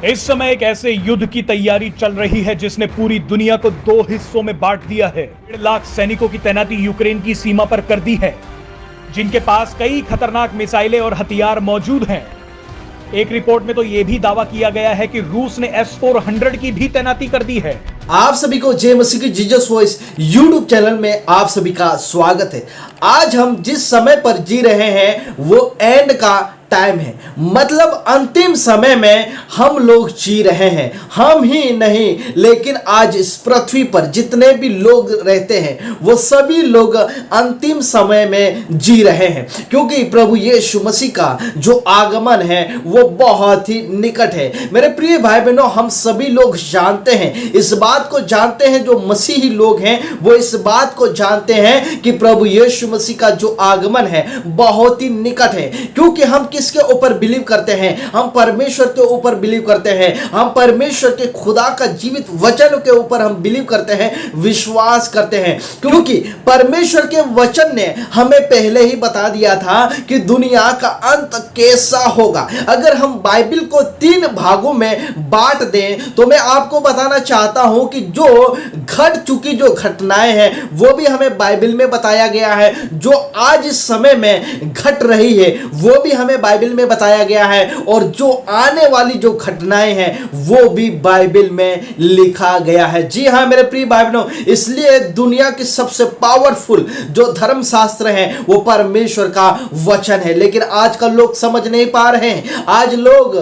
इस समय एक ऐसे युद्ध की तैयारी चल रही है जिसने पूरी दुनिया को दो हिस्सों में बांट दिया है। 1.5 लाख सैनिकों की तैनाती यूक्रेन की सीमा पर कर दी है, जिनके पास कई खतरनाक मिसाइलें और हथियार मौजूद हैं। एक रिपोर्ट में तो यह भी दावा किया गया है कि रूस ने S-400 की भी तैनाती कर दी है। आप सभी को जय मसीह की जीसस वॉइस यूट्यूब चैनल में आप सभी का स्वागत है। आज हम जिस समय पर जी रहे हैं वो एंड का टाइम है, मतलब अंतिम समय में हम लोग जी रहे हैं। हम ही नहीं, लेकिन आज इस पृथ्वी पर जितने भी लोग रहते हैं वो सभी लोग अंतिम समय में जी रहे हैं, क्योंकि प्रभु यीशु मसीह का जो आगमन है वो बहुत ही निकट है। मेरे प्रिय भाई बहनों, हम सभी लोग जानते हैं, इस बात को जानते हैं, जो मसीही लोग हैं वो इस बात को जानते हैं कि प्रभु यीशु मसीह का जो आगमन है बहुत ही निकट है। क्योंकि हम किसके ऊपर बिलीव करते हैं? हम परमेश्वर के ऊपर बिलीव करते हैं। हम परमेश्वर के खुदा का जीवित वचन के ऊपर हम बिलीव करते हैं, विश्वास करते हैं। क्योंकि परमेश्वर के वचन ने हमें पहले ही बता दिया था कि दुनिया का अंत कैसा होगा। अगर हम बाइबल को 3 भागों में बांट दें तो मैं आपको बताना चाहता हूं कि जो घट चुकी जो घटनाएं हैं वो भी हमें बाइबल में बताया गया है, जो आज इस समय में घट रही है वो भी हमें बाइबल में बताया गया है, और जो आने वाली जो घटनाएं हैं वो भी बाइबल में लिखा गया है। जी हां मेरे प्रिय भाई बहनों, इसलिए दुनिया की सबसे पावरफुल जो धर्मशास्त्र है वो परमेश्वर का वचन है। लेकिन आजकल लोग समझ नहीं पा रहे हैं। आज लोग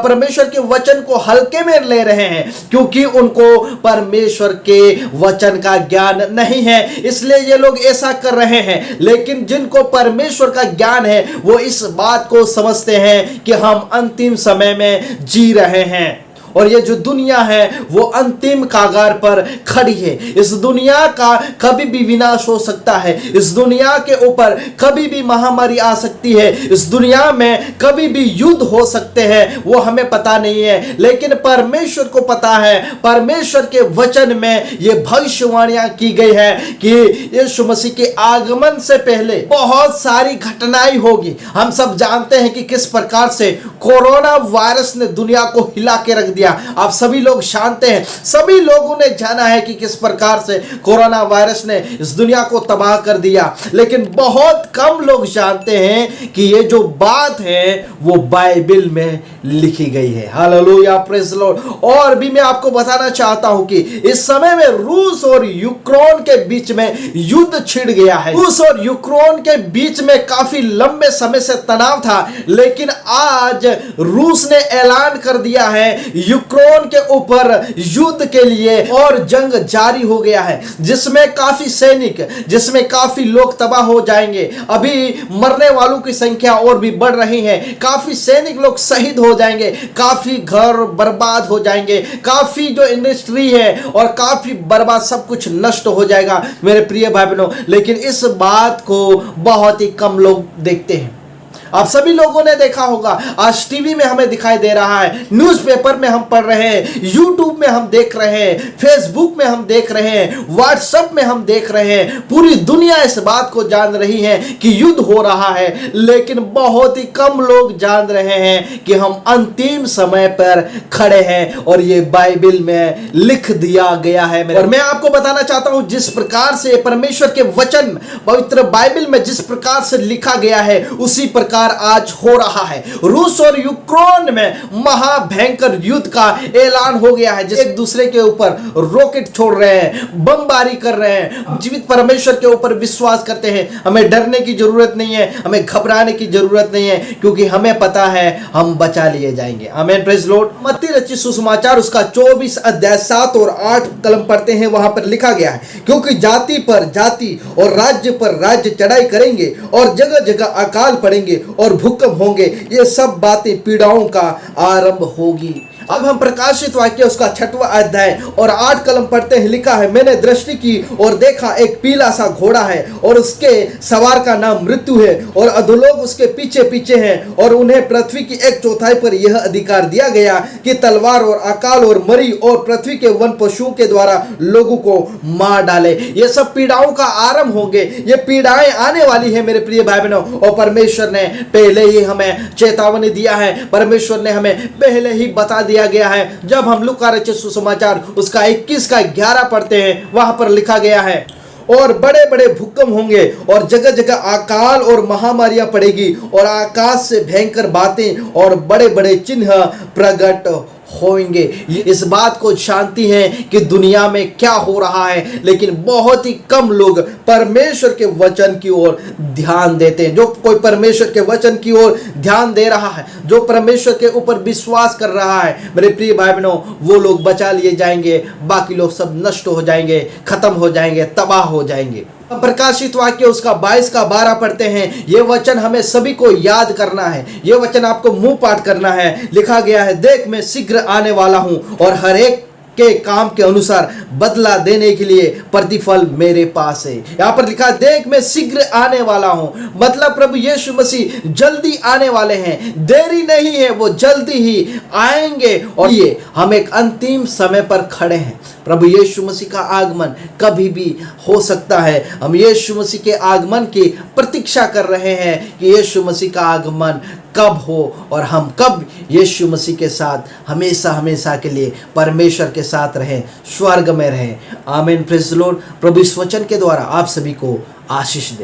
परमेश्वर के वचन को हल्के में ले रहे हैं, क्योंकि उनको परमेश्वर के वचन का ज्ञान नहीं है, इसलिए ये लोग ऐसा कर रहे हैं। लेकिन जिनको परमेश्वर का ज्ञान है वो इस बात को समझते हैं कि हम अंतिम समय में जी रहे हैं, और ये जो दुनिया है वो अंतिम कागार पर खड़ी है। इस दुनिया का कभी भी विनाश हो सकता है। इस दुनिया के ऊपर कभी भी महामारी आ सकती है। इस दुनिया में कभी भी युद्ध हो सकते हैं, वो हमें पता नहीं है, लेकिन परमेश्वर को पता है। परमेश्वर के वचन में ये भविष्यवाणियां की गई है कि यीशु मसीह के आगमन से पहले बहुत सारी घटनाएं होगी। हम सब जानते हैं कि किस प्रकार से कोरोना वायरस ने दुनिया को हिला के रख दिया। आप सभी लोग जानते हैं, सभी लोगों ने जाना है कि किस प्रकार से कोरोना वायरस ने इस दुनिया को तबाह कर दिया। लेकिन बहुत कम लोग जानते हैं कि ये जो बात है वो बाइबल में लिखी गई है। Hallelujah, praise the Lord. और भी मैं आपको बताना चाहता हूं कि इस समय में रूस और यूक्रेन के बीच में युद्ध छिड़ गया है। रूस और यूक्रेन के बीच में काफी लंबे समय से तनाव था, लेकिन आज रूस ने ऐलान कर दिया है यूक्रेन के ऊपर युद्ध के लिए, और जंग जारी हो गया है, जिसमें काफी सैनिक, जिसमें काफी लोग तबाह हो जाएंगे। अभी मरने वालों की संख्या और भी बढ़ रही है। काफी सैनिक लोग शहीद हो जाएंगे, काफी घर बर्बाद हो जाएंगे, काफी जो इंडस्ट्री है और काफी बर्बाद, सब कुछ नष्ट हो जाएगा मेरे प्रिय भाई बहनों। लेकिन इस बात को बहुत ही कम लोग देखते हैं। आप सभी लोगों ने देखा होगा, आज टीवी में हमें दिखाई दे रहा है, न्यूज़पेपर में हम पढ़ रहे हैं, यूट्यूब में हम देख रहे हैं, फेसबुक में हम देख रहे हैं, व्हाट्सएप में हम देख रहे हैं। पूरी दुनिया इस बात को जान रही है कि युद्ध हो रहा है, लेकिन बहुत ही कम लोग जान रहे हैं कि हम अंतिम समय पर खड़े हैं, और ये बाइबल में लिख दिया गया है। और मैं आपको बताना चाहता हूं, जिस प्रकार से परमेश्वर के वचन पवित्र बाइबल में जिस प्रकार से लिखा गया है उसी प्रकार आज हो रहा है। रूस और यूक्रेन में महाभयंकर युद्ध का ऐलान हो गया है, जिसे एक दूसरे के ऊपर रॉकेट छोड़ रहे हैं, बमबारी कर रहे हैं। जीवित परमेश्वर के ऊपर विश्वास करते हैं। हमें डरने की जरूरत नहीं है, हमें घबराने की जरूरत नहीं है, क्योंकि हमें पता है हम बचा लिए जाएंगे। आमीन, प्रेज लॉर्ड। मत्ती रचित सुसमाचार उसका 24 अध्याय 7 और 8 कलम पढ़ते हैं, वहां पर लिखा गया है, क्योंकि जाति पर जाति और राज्य पर राज्य चढ़ाई करेंगे, और जगह जगह अकाल पड़ेंगे और भूकंप होंगे। ये सब बातें पीड़ाओं का आरंभ होगी। अब हम प्रकाशित वाक्य उसका 6वां अध्याय और 8 कलम पढ़ते हैं। लिखा है, मैंने दृष्टि की और देखा, एक पीला सा घोड़ा है, और उसके सवार का नाम मृत्यु है, और अधोलोक उसके पीछे पीछे हैं, और उन्हें पृथ्वी की 1/4 पर यह अधिकार दिया गया कि तलवार और अकाल और मरी और पृथ्वी के वन पशुओं के द्वारा लोगों को मार डाले। ये सब पीड़ाओं का आरंभ होंगे। ये पीड़ाएं आने वाली है मेरे प्रिय भाई बहनों, और परमेश्वर ने पहले ही हमें चेतावनी दिया है। परमेश्वर ने हमें पहले ही बता दिया दिया गया है। जब हम लूका रचित सुसमाचार उसका 21 का 11 पढ़ते हैं, वहां पर लिखा गया है, और बड़े बड़े भूकंप होंगे और जगह जगह अकाल और महामारियां पड़ेगी और आकाश से भयंकर बातें और बड़े बड़े चिन्ह प्रकट होंगे। इस बात को जानती हैं कि दुनिया में क्या हो रहा है, लेकिन बहुत ही कम लोग परमेश्वर के वचन की ओर ध्यान देते हैं। जो कोई परमेश्वर के वचन की ओर ध्यान दे रहा है, जो परमेश्वर के ऊपर विश्वास कर रहा है, मेरे प्रिय भाई बहनों, वो लोग बचा लिए जाएंगे, बाकी लोग सब नष्ट हो जाएंगे, खत्म हो जाएंगे, तबाह हो जाएंगे। प्रकाशित वाक्य उसका 22 का 12 पढ़ते हैं। ये वचन हमें सभी को याद करना है, ये वचन आपको मुंह पाठ करना है। लिखा गया है, देख मैं शीघ्र आने वाला हूं और हर एक के काम के अनुसार बदला देने के लिए प्रतिफल मेरे पास है। यहां पर लिखा, देख मैं शीघ्र आने वाला हूं, मतलब प्रभु यीशु मसीह जल्दी आने वाले हैं, देरी नहीं है, वो जल्दी ही आएंगे। और ये हम एक अंतिम समय पर खड़े हैं। प्रभु यीशु मसीह का आगमन कभी भी हो सकता है। हम यीशु मसीह के आगमन की प्रतीक्षा कर रहे हैं कि यीशु मसीह का आगमन कब हो और हम कब यीशु मसीह के साथ हमेशा हमेशा के लिए परमेश्वर के साथ रहें, स्वर्ग में रहें। आमीन, प्रेज़ द लॉर्ड। प्रभु इस वचन के द्वारा आप सभी को आशीष दे।